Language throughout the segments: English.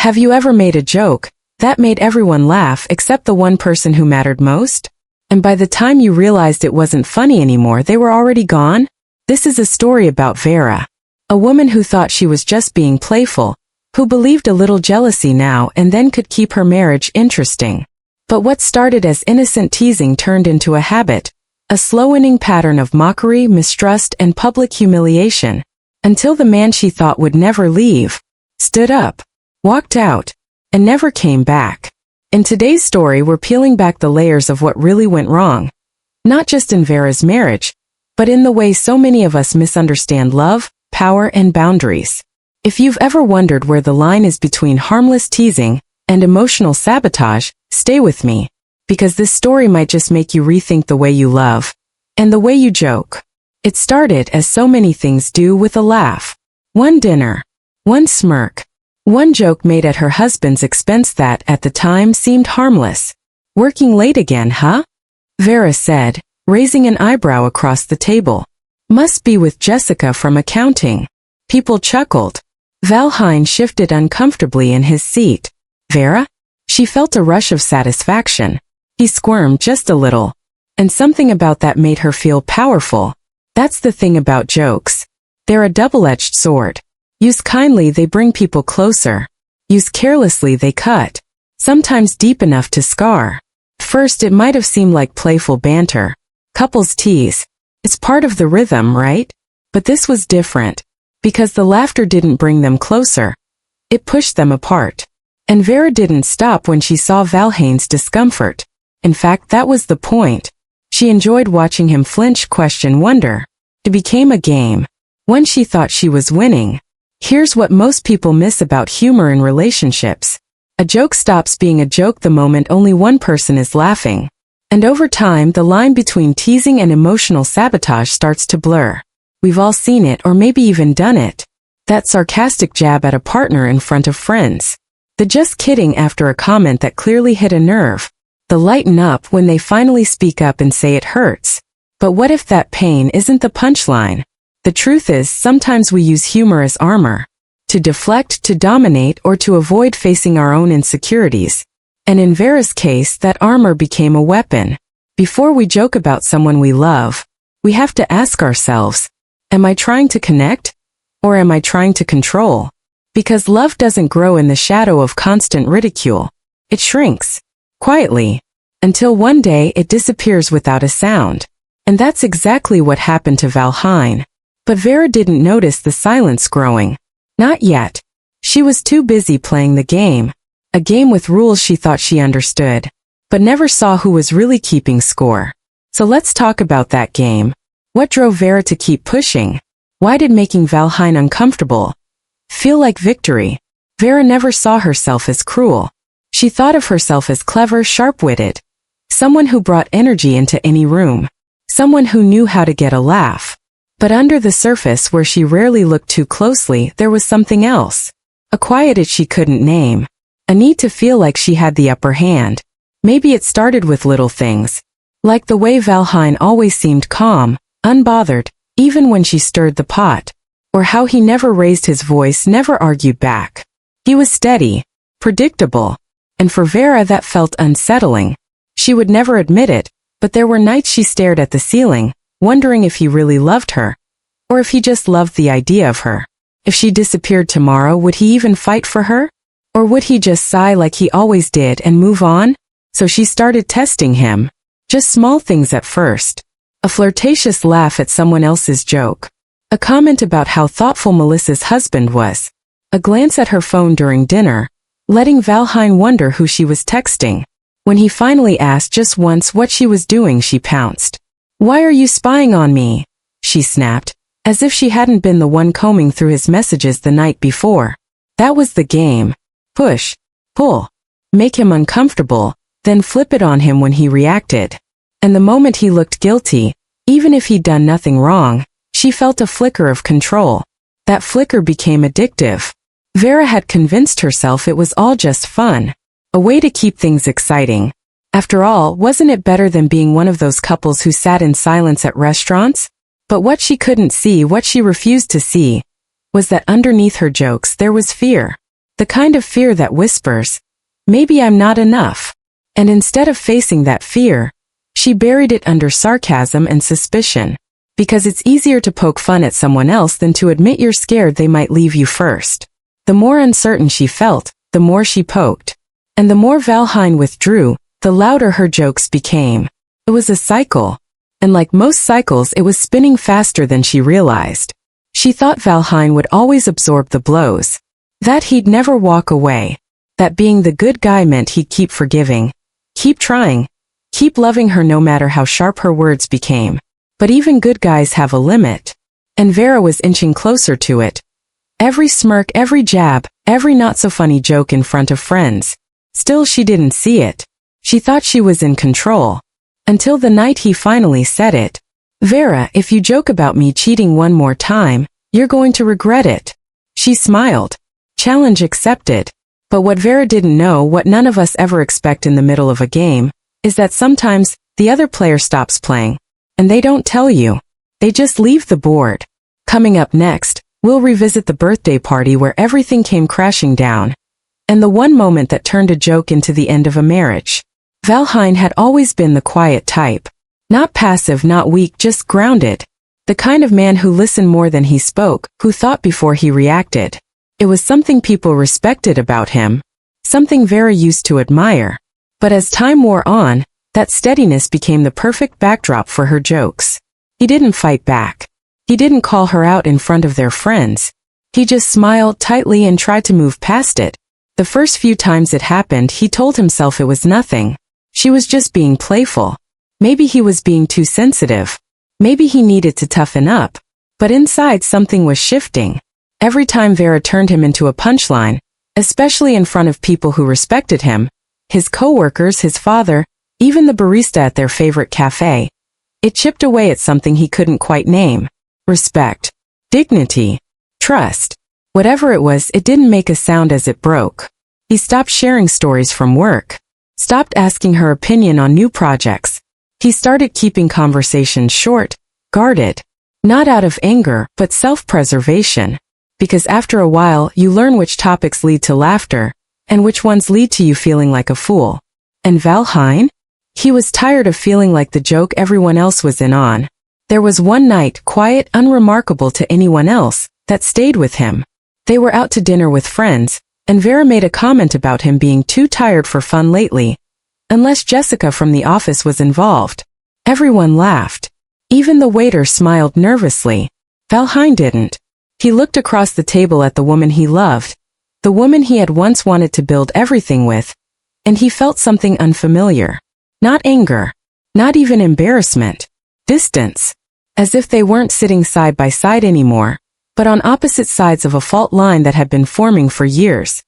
Have you ever made a joke that made everyone laugh except the one person who mattered most? And by the time you realized it wasn't funny anymore, they were already gone? This is a story about Verra, a woman who thought she was just being playful, who believed a little jealousy now and then could keep her marriage interesting. But what started as innocent teasing turned into a habit, a slow-winning pattern of mockery, mistrust, and public humiliation, until the man she thought would never leave stood up, walked out, and never came back. In today's story, we're peeling back the layers of what really went wrong, not just in Verra's marriage, but in the way so many of us misunderstand love, power, and boundaries. If you've ever wondered where the line is between harmless teasing and emotional sabotage, stay with me, because this story might just make you rethink the way you love and the way you joke. It started, as so many things do, with a laugh. One dinner, one smirk, one joke made at her husband's expense that, at the time, seemed harmless. "Working late again, huh?" Verra said, raising an eyebrow across the table. "Must be with Jessica from accounting." People chuckled. Valheim shifted uncomfortably in his seat. "Verra?" She felt a rush of satisfaction. He squirmed just a little, and something about that made her feel powerful. That's the thing about jokes. They're a double-edged sword. Used kindly, they bring people closer. Used carelessly, they cut, sometimes deep enough to scar. First, it might have seemed like playful banter. Couples tease. It's part of the rhythm, right? But this was different, because the laughter didn't bring them closer. It pushed them apart. And Verra didn't stop when she saw Valheim's discomfort. In fact, that was the point. She enjoyed watching him flinch, question, wonder. It became a game. One she thought she was winning. Here's what most people miss about humor in relationships. A joke stops being a joke the moment only one person is laughing. And over time, the line between teasing and emotional sabotage starts to blur. We've all seen it, or maybe even done it. That sarcastic jab at a partner in front of friends. The just kidding after a comment that clearly hit a nerve. The lighten up when they finally speak up and say it hurts. But what if that pain isn't the punchline? The truth is, sometimes we use humor as armor. To deflect, to dominate, or to avoid facing our own insecurities. And in Verra's case, that armor became a weapon. Before we joke about someone we love, we have to ask ourselves, am I trying to connect? Or am I trying to control? Because love doesn't grow in the shadow of constant ridicule. It shrinks, quietly, until one day it disappears without a sound. And that's exactly what happened to Valheim. But Verra didn't notice the silence growing. Not yet. She was too busy playing the game. A game with rules she thought she understood, but never saw who was really keeping score. So let's talk about that game. What drove Verra to keep pushing? Why did making Valheim uncomfortable feel like victory? Verra never saw herself as cruel. She thought of herself as clever, sharp-witted. Someone who brought energy into any room. Someone who knew how to get a laugh. But under the surface, where she rarely looked too closely, there was something else. A quiet itch she couldn't name. A need to feel like she had the upper hand. Maybe it started with little things. Like the way Valheim always seemed calm, unbothered, even when she stirred the pot. Or how he never raised his voice, never argued back. He was steady, predictable. And for Verra that felt unsettling. She would never admit it, but there were nights she stared at the ceiling, wondering if he really loved her, or if he just loved the idea of her. If she disappeared tomorrow, would he even fight for her? Or would he just sigh like he always did and move on? So she started testing him. Just small things at first. A flirtatious laugh at someone else's joke. A comment about how thoughtful Melissa's husband was. A glance at her phone during dinner, letting Valheim wonder who she was texting. When he finally asked just once what she was doing, she pounced. "Why are you spying on me?" she snapped, as if she hadn't been the one combing through his messages the night before. That was the game. Push, pull, make him uncomfortable, then flip it on him when he reacted. And the moment he looked guilty, even if he'd done nothing wrong, she felt a flicker of control. That flicker became addictive. Verra had convinced herself it was all just fun. A way to keep things exciting. After all, wasn't it better than being one of those couples who sat in silence at restaurants? But what she couldn't see, what she refused to see, was that underneath her jokes there was fear. The kind of fear that whispers, maybe I'm not enough. And instead of facing that fear, she buried it under sarcasm and suspicion. Because it's easier to poke fun at someone else than to admit you're scared they might leave you first. The more uncertain she felt, the more she poked. And the more Valheim withdrew, the louder her jokes became. It was a cycle. And like most cycles, it was spinning faster than she realized. She thought Valheim would always absorb the blows. That he'd never walk away. That being the good guy meant he'd keep forgiving. Keep trying. Keep loving her no matter how sharp her words became. But even good guys have a limit. And Verra was inching closer to it. Every smirk, every jab, every not-so-funny joke in front of friends. Still she didn't see it. She thought she was in control. Until the night he finally said it. Verra, if you joke about me cheating one more time, you're going to regret it. She smiled. Challenge accepted. But what Verra didn't know, what none of us ever expect in the middle of a game, is that sometimes the other player stops playing. And they don't tell you. They just leave the board. Coming up next, we'll revisit the birthday party where everything came crashing down. And the one moment that turned a joke into the end of a marriage. Valheim had always been the quiet type. Not passive, not weak, just grounded. The kind of man who listened more than he spoke, who thought before he reacted. It was something people respected about him. Something Verra used to admire. But as time wore on, that steadiness became the perfect backdrop for her jokes. He didn't fight back. He didn't call her out in front of their friends. He just smiled tightly and tried to move past it. The first few times it happened, he told himself it was nothing. She was just being playful. Maybe he was being too sensitive. Maybe he needed to toughen up. But inside something was shifting. Every time Verra turned him into a punchline, especially in front of people who respected him, his coworkers, his father, even the barista at their favorite cafe, it chipped away at something he couldn't quite name. Respect. Dignity. Trust. Whatever it was, it didn't make a sound as it broke. He stopped sharing stories from work. Stopped asking her opinion on new projects. He started keeping conversations short, guarded. Not out of anger, but self-preservation. Because after a while, you learn which topics lead to laughter, and which ones lead to you feeling like a fool. And Valheim? He was tired of feeling like the joke everyone else was in on. There was one night, quiet, unremarkable to anyone else, that stayed with him. They were out to dinner with friends, and Verra made a comment about him being too tired for fun lately. Unless Jessica from the office was involved. Everyone laughed. Even the waiter smiled nervously. Valheim didn't. He looked across the table at the woman he loved, the woman he had once wanted to build everything with, and he felt something unfamiliar. Not anger. Not even embarrassment. Distance. As if they weren't sitting side by side anymore, but on opposite sides of a fault line that had been forming for years.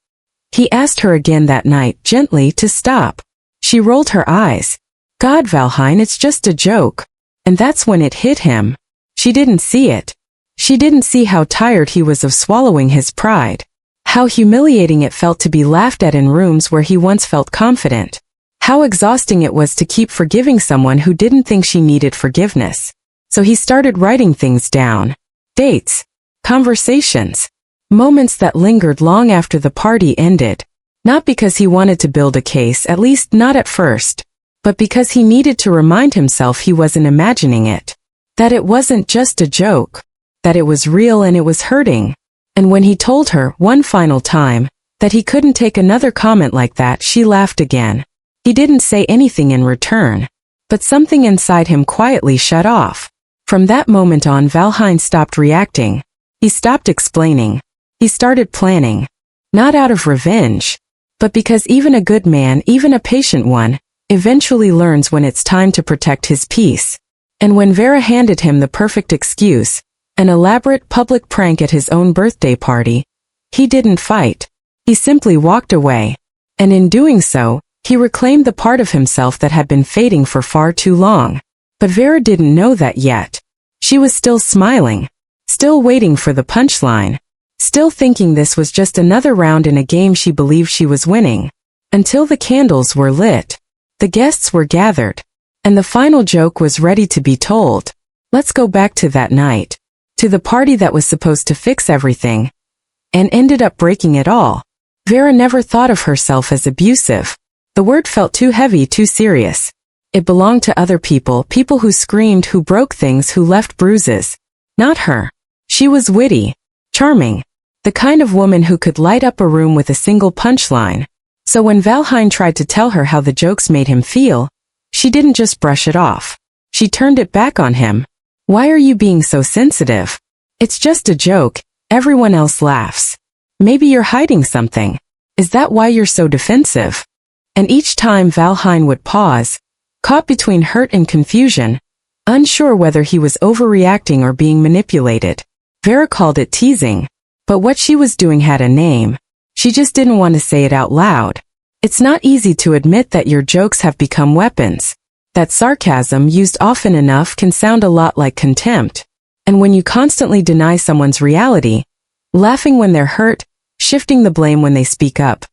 He asked her again that night, gently, to stop. She rolled her eyes. God, Valheim, it's just a joke. And that's when it hit him. She didn't see it. She didn't see how tired he was of swallowing his pride. How humiliating it felt to be laughed at in rooms where he once felt confident. How exhausting it was to keep forgiving someone who didn't think she needed forgiveness. So he started writing things down. Dates. Conversations. Moments that lingered long after the party ended. Not because he wanted to build a case, at least not at first, but because he needed to remind himself he wasn't imagining it. That it wasn't just a joke. That it was real and it was hurting. And when he told her, one final time, that he couldn't take another comment like that, she laughed again. He didn't say anything in return. But something inside him quietly shut off. From that moment on, Valheim stopped reacting. He stopped explaining. He started planning. Not out of revenge, but because even a good man, even a patient one, eventually learns when it's time to protect his peace. And when Verra handed him the perfect excuse, an elaborate public prank at his own birthday party, he didn't fight. He simply walked away. And in doing so, he reclaimed the part of himself that had been fading for far too long. But Verra didn't know that yet. She was still smiling. Still waiting for the punchline. Still thinking this was just another round in a game she believed she was winning. Until the candles were lit. The guests were gathered. And the final joke was ready to be told. Let's go back to that night. To the party that was supposed to fix everything. And ended up breaking it all. Verra never thought of herself as abusive. The word felt too heavy, too serious. It belonged to other people, people who screamed, who broke things, who left bruises. Not her. She was witty, charming, the kind of woman who could light up a room with a single punchline. So when Valheim tried to tell her how the jokes made him feel, she didn't just brush it off. She turned it back on him. Why are you being so sensitive? It's just a joke, everyone else laughs. Maybe you're hiding something. Is that why you're so defensive? And each time Valheim would pause, caught between hurt and confusion, unsure whether he was overreacting or being manipulated. Verra called it teasing, but what she was doing had a name. She just didn't want to say it out loud. It's not easy to admit that your jokes have become weapons. That sarcasm used often enough can sound a lot like contempt. And when you constantly deny someone's reality, laughing when they're hurt, shifting the blame when they speak up,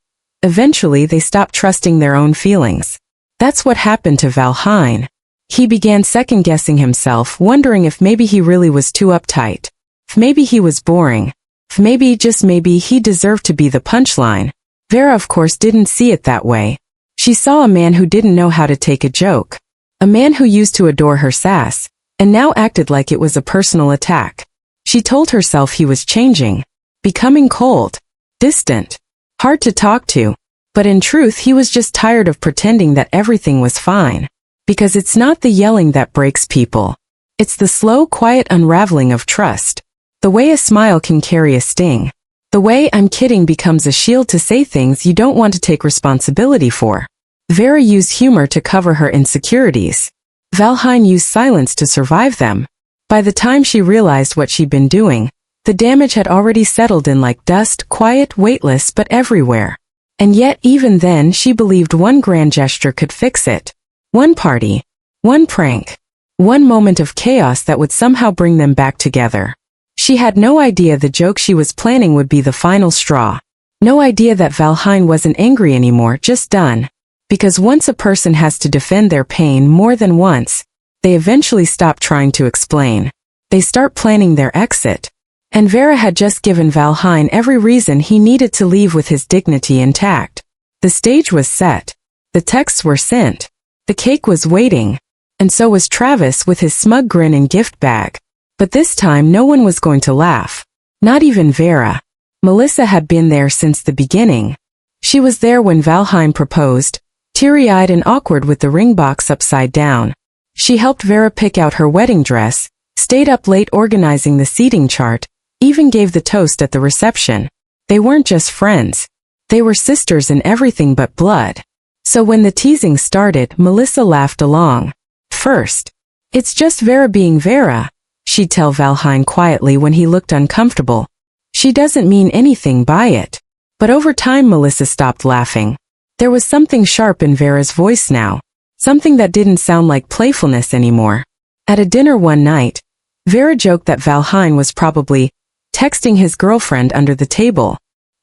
eventually they stop trusting their own feelings. That's what happened to Valheim. He began second-guessing himself, wondering if maybe he really was too uptight. If maybe he was boring. If maybe, just maybe, he deserved to be the punchline. Verra, of course, didn't see it that way. She saw a man who didn't know how to take a joke. A man who used to adore her sass, and now acted like it was a personal attack. She told herself he was changing, becoming cold, distant, hard to talk to. But in truth, he was just tired of pretending that everything was fine. Because it's not the yelling that breaks people. It's the slow, quiet unraveling of trust. The way a smile can carry a sting. The way "I'm kidding" becomes a shield to say things you don't want to take responsibility for. Verra used humor to cover her insecurities. Valheim used silence to survive them. By the time she realized what she'd been doing, the damage had already settled in like dust, quiet, weightless, but everywhere. And yet, even then, she believed one grand gesture could fix it. One party, one prank, one moment of chaos that would somehow bring them back together. She had no idea the joke she was planning would be the final straw. No idea that Valheim wasn't angry anymore, just done. Because once a person has to defend their pain more than once, they eventually stop trying to explain. They start planning their exit. And Verra had just given Valheim every reason he needed to leave with his dignity intact. The stage was set. The texts were sent. The cake was waiting. And so was Travis with his smug grin and gift bag. But this time no one was going to laugh. Not even Verra. Melissa had been there since the beginning. She was there when Valheim proposed, teary-eyed and awkward with the ring box upside down. She helped Verra pick out her wedding dress, stayed up late organizing the seating chart, even gave the toast at the reception. They weren't just friends. They were sisters in everything but blood. So when the teasing started, Melissa laughed along. First, "It's just Verra being Verra," she'd tell Valheim quietly when he looked uncomfortable. "She doesn't mean anything by it." But over time Melissa stopped laughing. There was something sharp in Verra's voice now. Something that didn't sound like playfulness anymore. At a dinner one night, Verra joked that Valheim was probably texting his girlfriend under the table.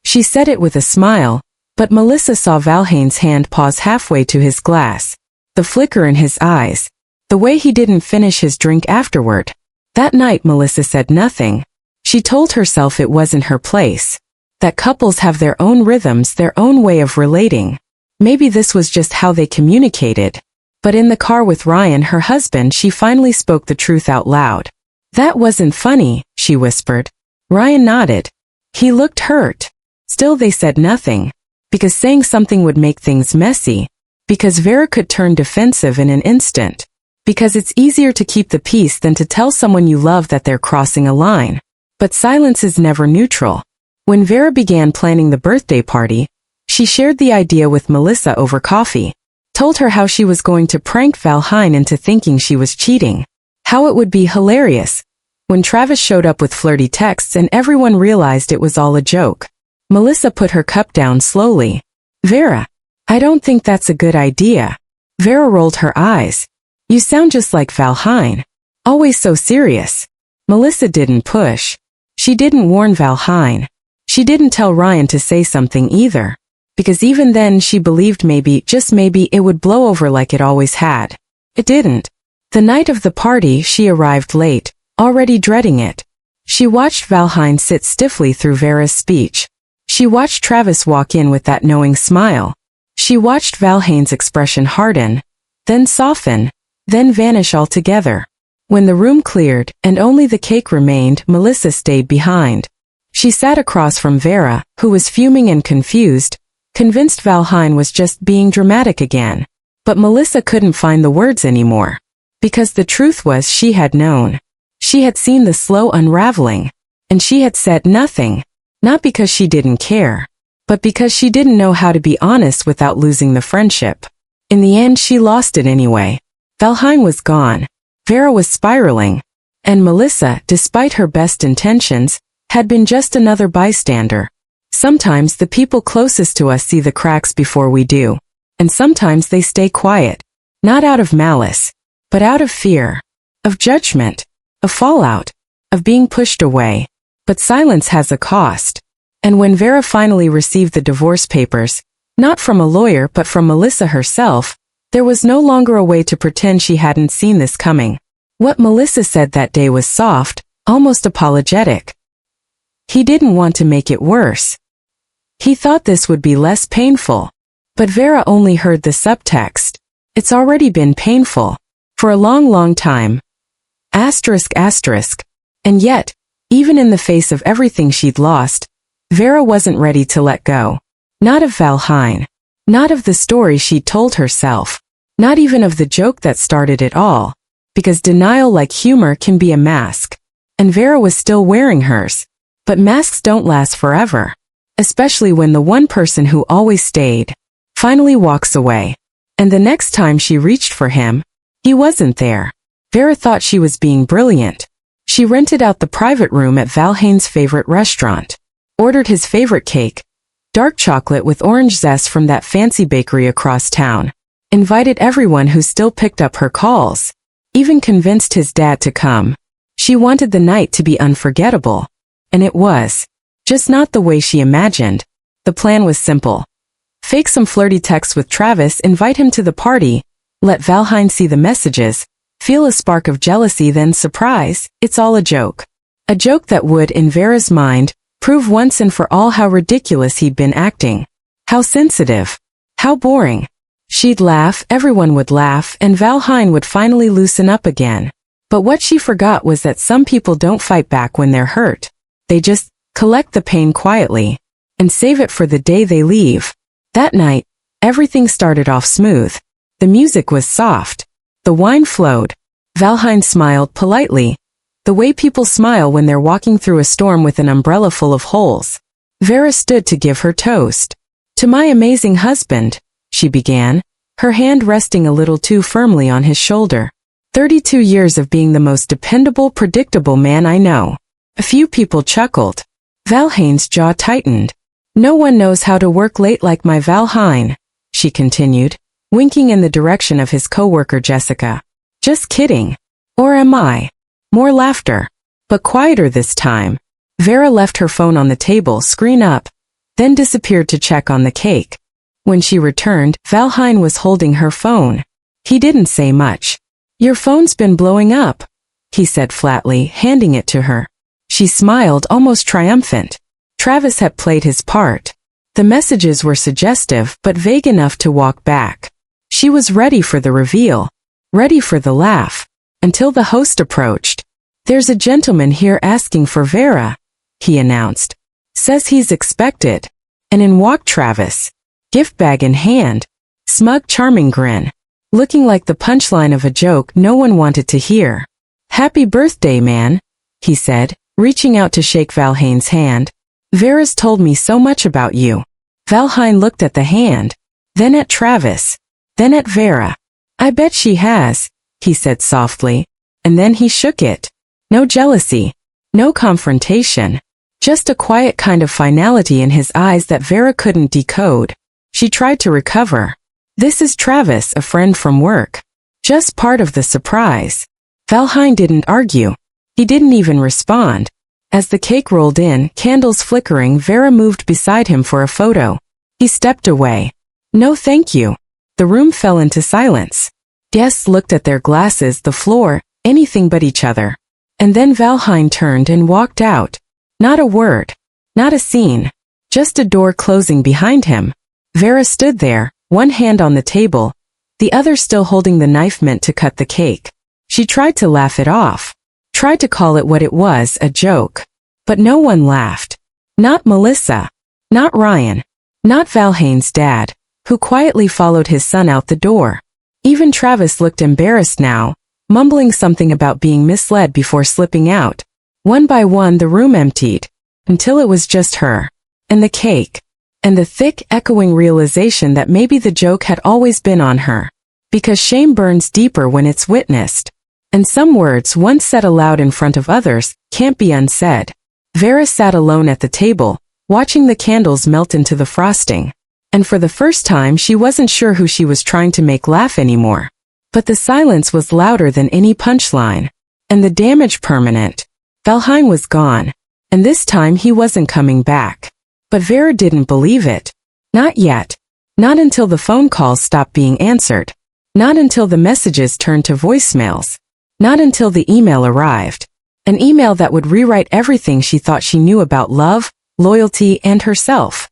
She said it with a smile, but Melissa saw Valheim's hand pause halfway to his glass. The flicker in his eyes. The way he didn't finish his drink afterward. That night Melissa said nothing. She told herself it wasn't her place. That couples have their own rhythms, their own way of relating. Maybe this was just how they communicated. But in the car with Ryan, her husband, she finally spoke the truth out loud. "That wasn't funny," she whispered. Ryan nodded. He looked hurt. Still they said nothing. Because saying something would make things messy. Because Verra could turn defensive in an instant. Because it's easier to keep the peace than to tell someone you love that they're crossing a line. But silence is never neutral. When Verra began planning the birthday party, she shared the idea with Melissa over coffee. Told her how she was going to prank Valheim into thinking she was cheating. How it would be hilarious when Travis showed up with flirty texts and everyone realized it was all a joke. Melissa put her cup down slowly. "Verra, I don't think that's a good idea." Verra rolled her eyes. "You sound just like Valheim. Always so serious." Melissa didn't push. She didn't warn Valheim. She didn't tell Ryan to say something either. Because even then she believed maybe, just maybe, it would blow over like it always had. It didn't. The night of the party she arrived late, already dreading it. She watched Valheim sit stiffly through Verra's speech. She watched Travis walk in with that knowing smile. She watched Valhaine's expression harden, then soften, then vanish altogether. When the room cleared and only the cake remained, Melissa stayed behind. She sat across from Verra, who was fuming and confused, convinced Valhaine was just being dramatic again. But Melissa couldn't find the words anymore. Because the truth was she had known. She had seen the slow unraveling. And she had said nothing. Not because she didn't care, but because she didn't know how to be honest without losing the friendship. In the end she lost it anyway. Valhaine was gone. Verra was spiraling. And Melissa, despite her best intentions, had been just another bystander. Sometimes the people closest to us see the cracks before we do. And sometimes they stay quiet. Not out of malice, but out of fear. Of judgment. Of fallout. Of being pushed away. But silence has a cost. And when Verra finally received the divorce papers, not from a lawyer but from Melissa herself, there was no longer a way to pretend she hadn't seen this coming. What Melissa said that day was soft, almost apologetic. He didn't want to make it worse. He thought this would be less painful. But Verra only heard the subtext. It's already been painful. For a long, long time. ***. And yet, even in the face of everything she'd lost, Verra wasn't ready to let go. Not of Valhaine. Not of the story she'd told herself. Not even of the joke that started it all. Because denial, like humor, can be a mask. And Verra was still wearing hers. But masks don't last forever. Especially when the one person who always stayed finally walks away. And the next time she reached for him, he wasn't there. Verra thought she was being brilliant. She rented out the private room at Valhaine's favorite restaurant. Ordered his favorite cake, dark chocolate with orange zest from that fancy bakery across town. Invited everyone who still picked up her calls. Even convinced his dad to come. She wanted the night to be unforgettable. And it was. Just not the way she imagined. The plan was simple. Fake some flirty texts with Travis, invite him to the party, let Valhaine see the messages, feel a spark of jealousy, then surprise, it's all a joke. A joke that would, in Verra's mind, prove once and for all how ridiculous he'd been acting. How sensitive. How boring. She'd laugh, everyone would laugh, and Valhaine would finally loosen up again. But what she forgot was that some people don't fight back when they're hurt. They just collect the pain quietly and save it for the day they leave. That night, everything started off smooth. The music was soft. The wine flowed. Valhaine smiled politely, the way people smile when they're walking through a storm with an umbrella full of holes. Verra stood to give her toast. "To my amazing husband," she began, her hand resting a little too firmly on his shoulder. 32 years of being the most dependable, predictable man I know." A few people chuckled. Valhaine's jaw tightened. "No one knows how to work late like my Valhaine," she continued, winking in the direction of his coworker Jessica. "Just kidding. Or am I?" More laughter. But quieter this time. Verra left her phone on the table, screen up, then disappeared to check on the cake. When she returned, Valhaine was holding her phone. He didn't say much. "Your phone's been blowing up," he said flatly, handing it to her. She smiled, almost triumphant. Travis had played his part. The messages were suggestive but vague enough to walk back. She was ready for the reveal. Ready for the laugh. Until the host approached. "There's a gentleman here asking for Verra," he announced. "Says he's expected." And in walked Travis. Gift bag in hand. Smug, charming grin. Looking like the punchline of a joke no one wanted to hear. "Happy birthday, man," he said, reaching out to shake Valhaine's hand. "Verra's told me so much about you." Valhaine looked at the hand, then at Travis, then at Verra. "I bet she has," he said softly, and then he shook it. No jealousy, no confrontation, just a quiet kind of finality in his eyes that Verra couldn't decode. She tried to recover. "This is Travis, a friend from work." Just part of the surprise. Valhaine didn't argue. He didn't even respond. As the cake rolled in, candles flickering, Verra moved beside him for a photo. He stepped away. "No thank you." The room fell into silence. Guests looked at their glasses, the floor, anything but each other. And then Valhaine turned and walked out. Not a word. Not a scene. just a door closing behind him. Verra stood there, one hand on the table, the other still holding the knife meant to cut the cake. She tried to laugh it off, tried to call it what it was, a joke. But no one laughed. Not Melissa. Not Ryan. Not Valhaine's dad, who quietly followed his son out the door. Even Travis looked embarrassed now, mumbling something about being misled before slipping out. One by one the room emptied, until it was just her, and the cake, and the thick, echoing realization that maybe the joke had always been on her. Because shame burns deeper when it's witnessed. And some words once said aloud in front of others can't be unsaid. Verra sat alone at the table, watching the candles melt into the frosting. And for the first time she wasn't sure who she was trying to make laugh anymore. But the silence was louder than any punchline. And the damage permanent. Valheim was gone. And this time he wasn't coming back. But Verra didn't believe it. Not yet. Not until the phone calls stopped being answered. Not until the messages turned to voicemails. Not until the email arrived. An email that would rewrite everything she thought she knew about love, loyalty, and herself.